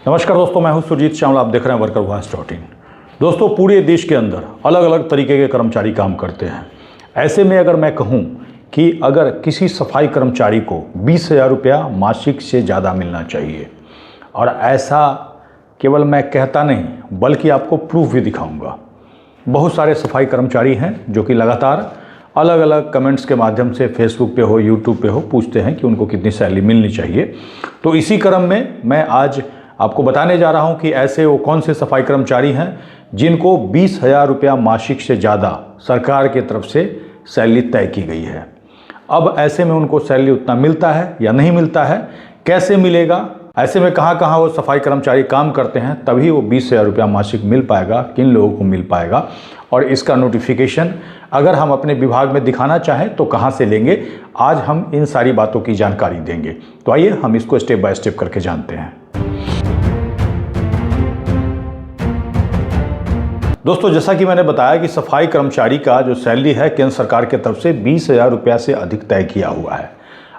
नमस्कार दोस्तों, मैं हूं सुरजीत श्यामला। आप देख रहे हैं workervoice.in। दोस्तों, पूरे देश के अंदर अलग अलग तरीके के कर्मचारी काम करते हैं। ऐसे में अगर मैं कहूं कि अगर किसी सफाई कर्मचारी को 20,000 रुपया मासिक से ज़्यादा मिलना चाहिए, और ऐसा केवल मैं कहता नहीं बल्कि आपको प्रूफ भी दिखाऊंगा। बहुत सारे सफाई कर्मचारी हैं जो कि लगातार अलग अलग कमेंट्स के माध्यम से फेसबुक पे हो, यूट्यूब पे हो, पूछते हैं कि उनको कितनी सैलरी मिलनी चाहिए। तो इसी क्रम में मैं आज आपको बताने जा रहा हूं कि ऐसे वो कौन से सफाई कर्मचारी हैं जिनको 20,000 रुपया मासिक से ज़्यादा सरकार की तरफ से सैलरी तय की गई है। अब ऐसे में उनको सैलरी उतना मिलता है या नहीं मिलता है, कैसे मिलेगा, ऐसे में कहाँ कहाँ वो सफाई कर्मचारी काम करते हैं, तभी वो 20,000 रुपया मासिक मिल पाएगा, किन लोगों को मिल पाएगा, और इसका नोटिफिकेशन अगर हम अपने विभाग में दिखाना चाहें तो कहाँ से लेंगे। आज हम इन सारी बातों की जानकारी देंगे। तो आइए हम इसको स्टेप बाय स्टेप करके जानते हैं। दोस्तों, जैसा कि मैंने बताया कि सफाई कर्मचारी का जो सैलरी है केंद्र सरकार की तरफ से 20,000 रुपया से अधिक तय किया हुआ है।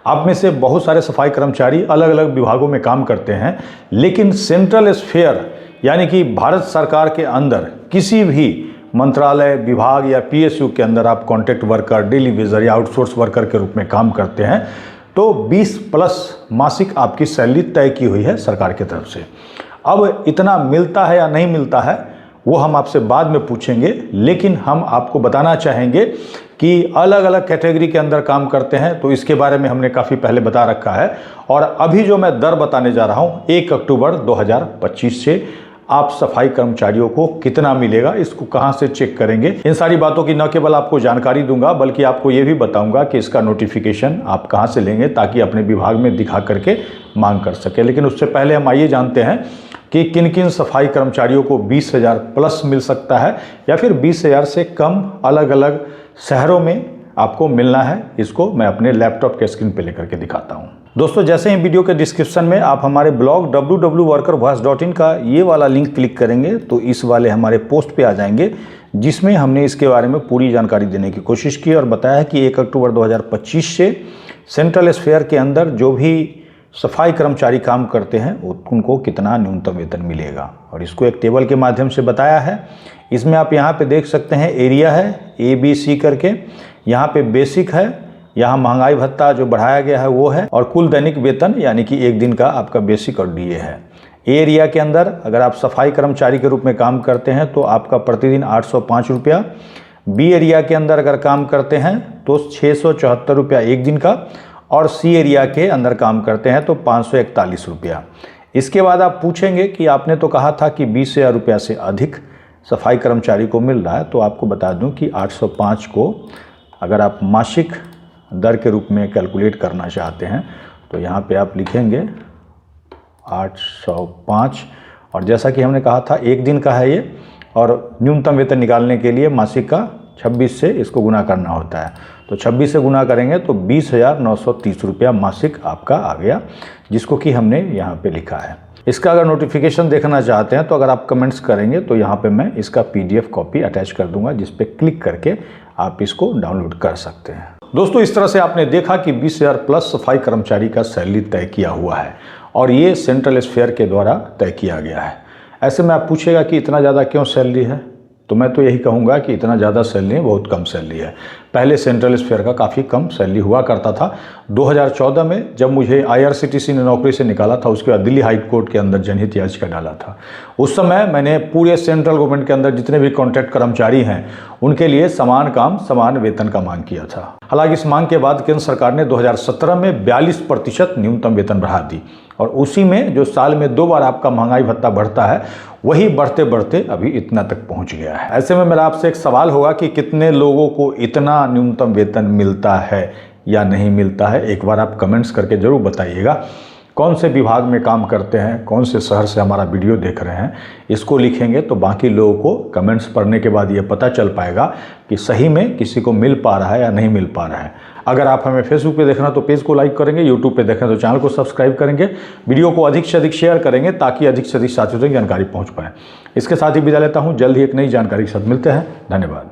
आप में से बहुत सारे सफाई कर्मचारी अलग अलग विभागों में काम करते हैं, लेकिन सेंट्रल स्फेयर यानी कि भारत सरकार के अंदर किसी भी मंत्रालय, विभाग या पीएसयू के अंदर आप कॉन्ट्रैक्ट वर्कर, डेली वेजर या आउटसोर्स वर्कर के रूप में काम करते हैं तो 20+ मासिक आपकी सैलरी तय की हुई है सरकार की तरफ से। अब इतना मिलता है या नहीं मिलता है वो हम आपसे बाद में पूछेंगे, लेकिन हम आपको बताना चाहेंगे कि अलग अलग कैटेगरी के अंदर काम करते हैं तो इसके बारे में हमने काफ़ी पहले बता रखा है। और अभी जो मैं दर बताने जा रहा हूं 1 अक्टूबर 2025 से आप सफाई कर्मचारियों को कितना मिलेगा, इसको कहां से चेक करेंगे, इन सारी बातों की न केवल आपको जानकारी दूंगा बल्कि आपको ये भी बताऊंगा कि इसका नोटिफिकेशन आप कहां से लेंगे ताकि अपने विभाग में दिखा करके मांग कर सके। लेकिन उससे पहले हम आइए जानते हैं कि किन किन सफाई कर्मचारियों को 20,000 प्लस मिल सकता है या फिर 20,000 से कम अलग अलग शहरों में आपको मिलना है। इसको मैं अपने लैपटॉप के स्क्रीन पे लेकर के दिखाता हूं। दोस्तों, जैसे ही वीडियो के डिस्क्रिप्शन में आप हमारे ब्लॉग www.workervoice.in का ये वाला लिंक क्लिक करेंगे तो इस वाले हमारे पोस्ट पे आ जाएंगे, जिसमें हमने इसके बारे में पूरी जानकारी देने की कोशिश की और बताया कि 1 अक्टूबर 2025 से सेंट्रल स्फेयर के अंदर जो भी सफाई कर्मचारी काम करते हैं उनको कितना न्यूनतम वेतन मिलेगा, और इसको एक टेबल के माध्यम से बताया है। इसमें आप यहाँ पे देख सकते हैं एरिया है ABC करके, यहाँ पे बेसिक है, यहाँ महंगाई भत्ता जो बढ़ाया गया है वो है, और कुल दैनिक वेतन यानी कि एक दिन का आपका बेसिक और DA है। एरिया के अंदर अगर आप सफाई कर्मचारी के रूप में काम करते हैं तो आपका प्रतिदिन 805 रुपया, B एरिया के अंदर अगर काम करते हैं तो 674 रुपया एक दिन का, और C एरिया के अंदर काम करते हैं तो 541 रुपया। इसके बाद आप पूछेंगे कि आपने तो कहा था कि 20,000 रुपया से अधिक सफाई कर्मचारी को मिल रहा है, तो आपको बता दूं कि 805 को अगर आप मासिक दर के रूप में कैलकुलेट करना चाहते हैं तो यहाँ पे आप लिखेंगे 805, और जैसा कि हमने कहा था एक दिन का है ये, और न्यूनतम वेतन निकालने के लिए मासिक का 26 से इसको गुना करना होता है, तो 26 से गुना करेंगे तो 20,930 रुपया मासिक आपका आ गया, जिसको कि हमने यहाँ पे लिखा है। इसका अगर नोटिफिकेशन देखना चाहते हैं तो अगर आप कमेंट्स करेंगे तो यहाँ पे मैं इसका PDF कॉपी अटैच कर दूंगा, जिस पे क्लिक करके आप इसको डाउनलोड कर सकते हैं। दोस्तों, इस तरह से आपने देखा कि 20,000 प्लस सफाई कर्मचारी का सैलरी तय किया हुआ है और ये सेंट्रल स्फेयर के द्वारा तय किया गया है। ऐसे में आप पूछेगा कि इतना ज़्यादा क्यों सैलरी है, तो मैं तो यही कहूँगा कि इतना ज़्यादा सैलरी बहुत कम सैलरी है। पहले सेंट्रल स्फेयर का काफ़ी कम सैलरी हुआ करता था। 2014 में जब मुझे IRCTC ने नौकरी से निकाला था, उसके बाद दिल्ली हाई कोर्ट के अंदर जनहित याचिका डाला था। उस समय मैंने पूरे सेंट्रल गवर्नमेंट के अंदर जितने भी कॉन्ट्रैक्ट कर्मचारी हैं उनके लिए समान काम समान वेतन का मांग किया था। हालांकि इस मांग के बाद केंद्र सरकार ने 2017 में 42% न्यूनतम वेतन बढ़ा दी, और उसी में जो साल में 2 बार आपका महंगाई भत्ता बढ़ता है वही बढ़ते बढ़ते अभी इतना तक पहुंच गया है। ऐसे में मेरा आपसे एक सवाल होगा कि कितने लोगों को इतना न्यूनतम वेतन मिलता है या नहीं मिलता है। एक बार आप कमेंट्स करके जरूर बताइएगा। कौन से विभाग में काम करते हैं, कौन से शहर से हमारा वीडियो देख रहे हैं, इसको लिखेंगे तो बाकी लोगों को कमेंट्स पढ़ने के बाद ये पता चल पाएगा कि सही में किसी को मिल पा रहा है या नहीं मिल पा रहा है। अगर आप हमें फेसबुक पे देखना तो पेज को लाइक करेंगे, यूट्यूब पे देखें तो चैनल को सब्सक्राइब करेंगे, वीडियो को अधिक से अधिक शेयर करेंगे ताकि अधिक से अधिक साथियों तक जानकारी पहुँच पाए। इसके साथ ही विदा लेता हूँ, जल्द ही एक नई जानकारी के साथ मिलते हैं। धन्यवाद।